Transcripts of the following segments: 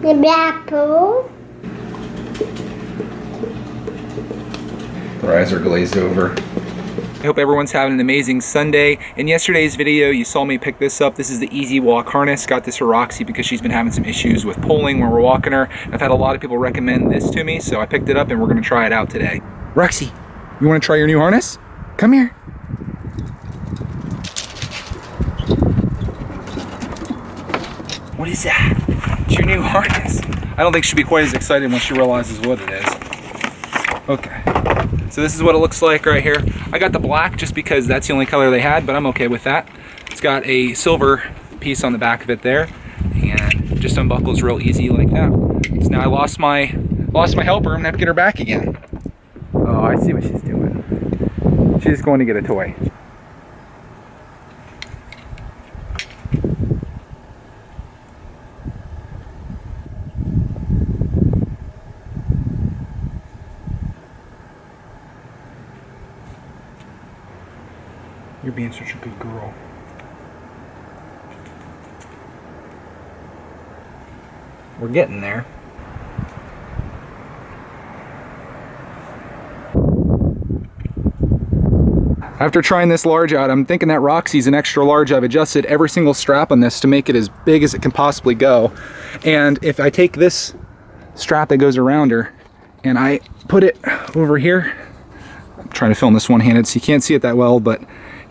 apple. Her eyes are glazed over. I hope everyone's having an amazing Sunday. In yesterday's video, you saw me pick this up. This is the Easy Walk harness. Got this for Roxy because she's been having some issues with pulling when we're walking her. I've had a lot of people recommend this to me, so I picked it up and we're gonna try it out today. Roxy, you wanna try your new harness? Come here. What is that? It's your new harness. I don't think she'll be quite as excited when she realizes what it is. Okay. So this is what it looks like right here. I got the black just because that's the only color they had, but I'm okay with that. It's got a silver piece on the back of it there, and just unbuckles real easy like that. So now I lost my helper. I'm gonna have to get her back again. Oh, I see what she's doing. She's going to get a toy. You're being such a good girl. We're getting there. After trying this large out, I'm thinking that Roxy's an extra large. I've adjusted every single strap on this to make it as big as it can possibly go. And if I take this strap that goes around her and I put it over here, I'm trying to film this one-handed so you can't see it that well, but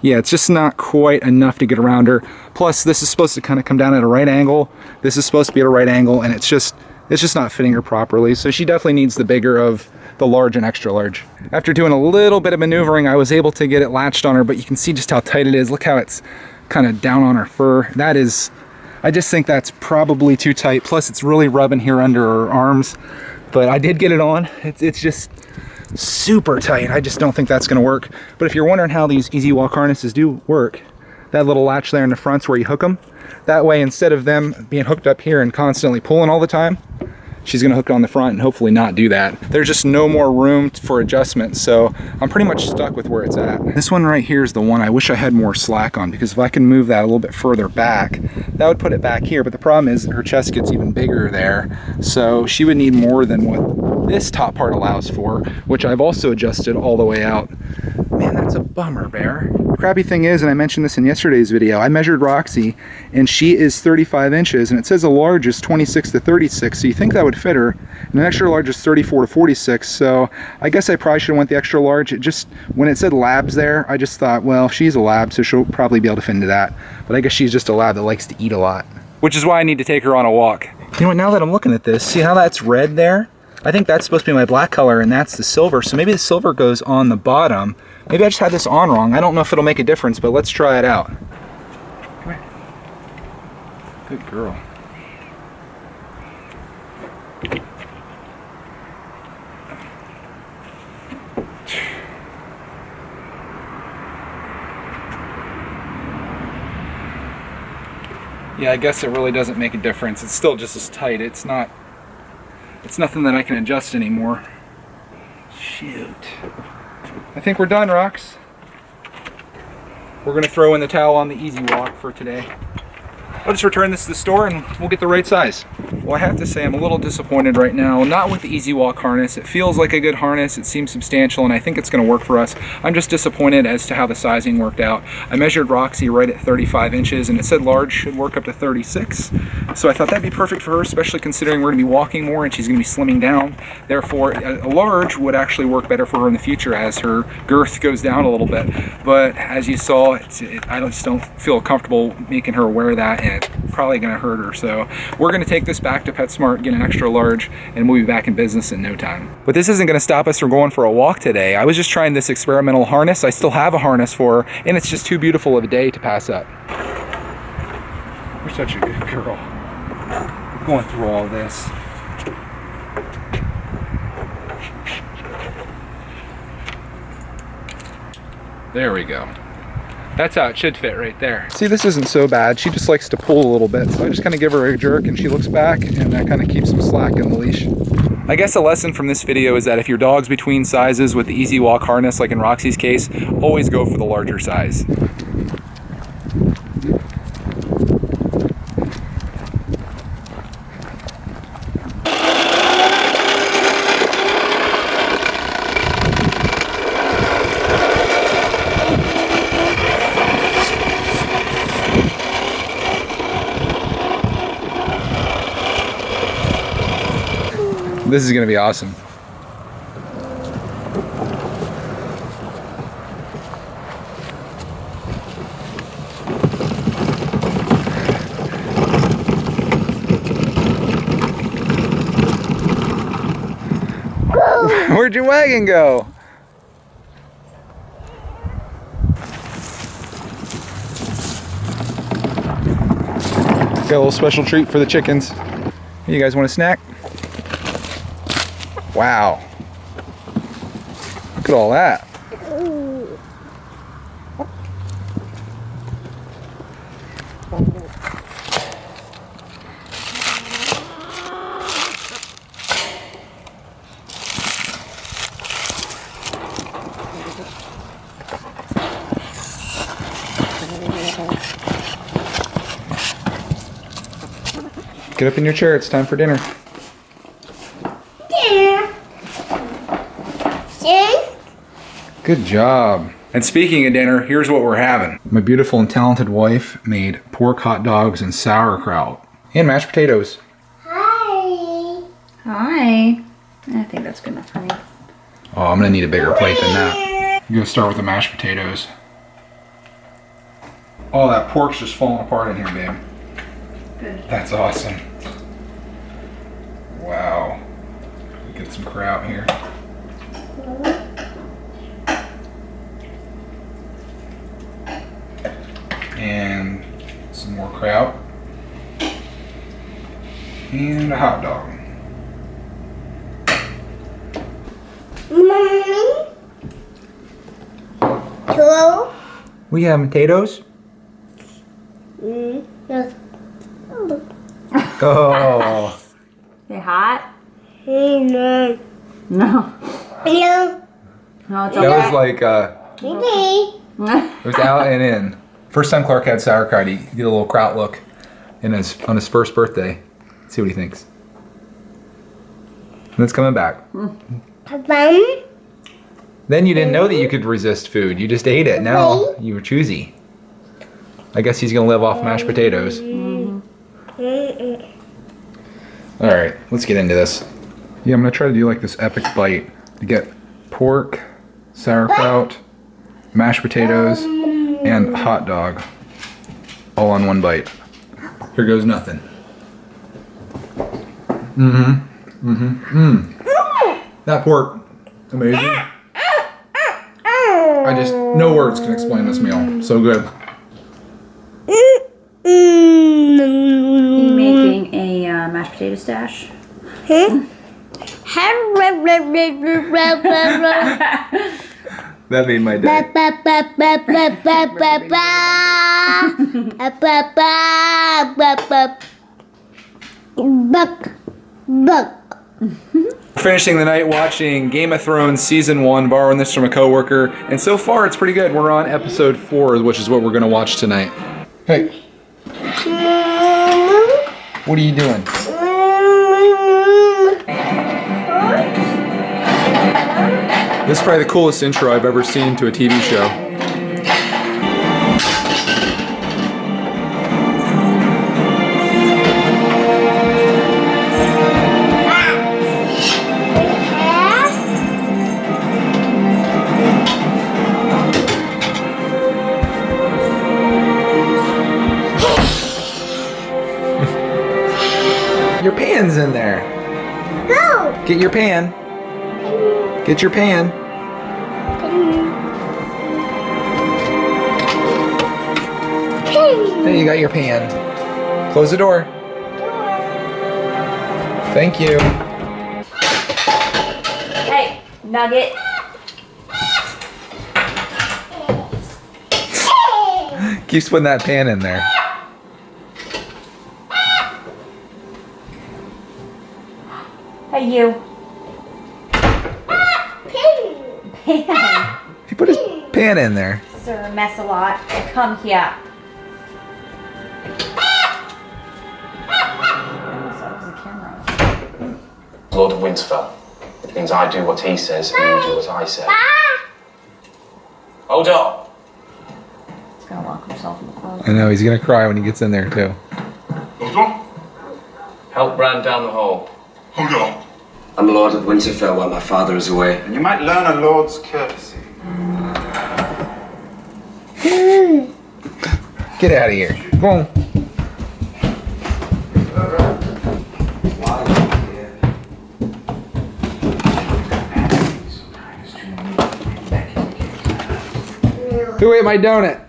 yeah, it's just not quite enough to get around her. Plus, this is supposed to kind of come down at a right angle. This is supposed to be at a right angle, and it's just not fitting her properly. So she definitely needs the bigger of the large and extra large. After doing a little bit of maneuvering, I was able to get it latched on her, but you can see just how tight it is. Look how it's kind of down on her fur. That is, I just think that's probably too tight. Plus, it's really rubbing here under her arms. But I did get it on. It's just super tight. I just don't think that's going to work. But if you're wondering how these Easy Walk harnesses do work, that little latch there in the front's where you hook them. That way, instead of them being hooked up here and constantly pulling all the time, she's going to hook it on the front and hopefully not do that. There's just no more room for adjustment, so I'm pretty much stuck with where it's at. This one right here is the one I wish I had more slack on, because if I can move that a little bit further back, that would put it back here. But the problem is her chest gets even bigger there, so she would need more than what this top part allows for, which I've also adjusted all the way out. Man, that's a bummer, Bear. The crappy thing is, and I mentioned this in yesterday's video, I measured Roxy and she is 35 inches and it says a large is 26 to 36, so you think that would fit her, and an extra large is 34 to 46, so I guess I probably should have went the extra large. It just, when it said labs there, I just thought, well, she's a lab, so she'll probably be able to fit into that, but I guess she's just a lab that likes to eat a lot. Which is why I need to take her on a walk. You know what, now that I'm looking at this, see how that's red there? I think that's supposed to be my black color and that's the silver, so maybe the silver goes on the bottom. Maybe I just had this on wrong. I don't know if it'll make a difference, but let's try it out. Come here. Good girl. Yeah, I guess it really doesn't make a difference. It's still just as tight. It's nothing that I can adjust anymore. Shoot. I think we're done, Rox. We're gonna throw in the towel on the Easy Walk for today. I'll just return this to the store and we'll get the right size. Well, I have to say I'm a little disappointed right now, not with the Easy Walk harness. It feels like a good harness, it seems substantial, and I think it's gonna work for us. I'm just disappointed as to how the sizing worked out. I measured Roxy right at 35 inches and it said large should work up to 36. So I thought that'd be perfect for her, especially considering we're gonna be walking more and she's gonna be slimming down. Therefore, a large would actually work better for her in the future as her girth goes down a little bit. But as you saw, I just don't feel comfortable making her wear that, and it's probably gonna hurt her. So we're gonna take this back to PetSmart, get an extra large, and we'll be back in business in no time. But this isn't gonna stop us from going for a walk today. I was just trying this experimental harness. I still have a harness for her, and it's just too beautiful of a day to pass up. You're such a good girl. Going through all this. There we go. That's how it should fit right there. See, this isn't so bad. She just likes to pull a little bit. So I just kind of give her a jerk and she looks back, and that kind of keeps some slack in the leash. I guess a lesson from this video is that if your dog's between sizes with the Easy Walk harness, like in Roxy's case, always go for the larger size. This is gonna be awesome. Where'd your wagon go? Got a little special treat for the chickens. You guys want a snack? Wow. Look at all that. Get up in your chair, it's time for dinner. Dinner. Good job. And speaking of dinner, here's what we're having. My beautiful and talented wife made pork hot dogs and sauerkraut. And mashed potatoes. Hi. Hi. I think that's good enough for me. Oh, I'm gonna need a bigger plate than that. I'm gonna start with the mashed potatoes. Oh, that pork's just falling apart in here, babe. Good. That's awesome. Wow. Get some kraut here. And some more kraut. And a hot dog. Mommy. Hello. We have potatoes. Yes. Oh. They hot? No. No. No. No, it's That okay. was like, Okay. it was out and in. First time Clark had sauerkraut, he did a little kraut look on his first birthday. See what he thinks. And it's coming back. Papa. Then you didn't know that you could resist food. You just ate it. Now you were choosy. I guess he's gonna live off mashed potatoes. All right, let's get into this. Yeah, I'm gonna try to do like this epic bite to get pork, sauerkraut, mashed potatoes, and hot dog all on one bite. Here goes nothing. That pork, amazing. No words can explain this meal. So good. You making a mashed potato stash? That made my day. Finishing the night watching Game of Thrones Season 1, borrowing this from a coworker, and so far it's pretty good. We're on episode 4, which is what we're gonna watch tonight. Hey, what are you doing? This is probably the coolest intro I've ever seen to a TV show. Your pan's in there. Go. Get your pan. Get your pan. There, you got your pan. Close the door. Thank you. Hey, Nugget. Keeps putting that pan in there. Hey, you. Pan. He put his pan in there. Sir, mess a lot. Come here. Lord of Winterfell. It means I do what he says and you do what I say. Hold on. He's gonna lock himself in the closet. I know, he's gonna cry when he gets in there too. Hold on. Help Bran down the hole. Hold on. I'm Lord of Winterfell while my father is away. And you might learn a lord's courtesy. Get out of here. Come on. Who ate my donut?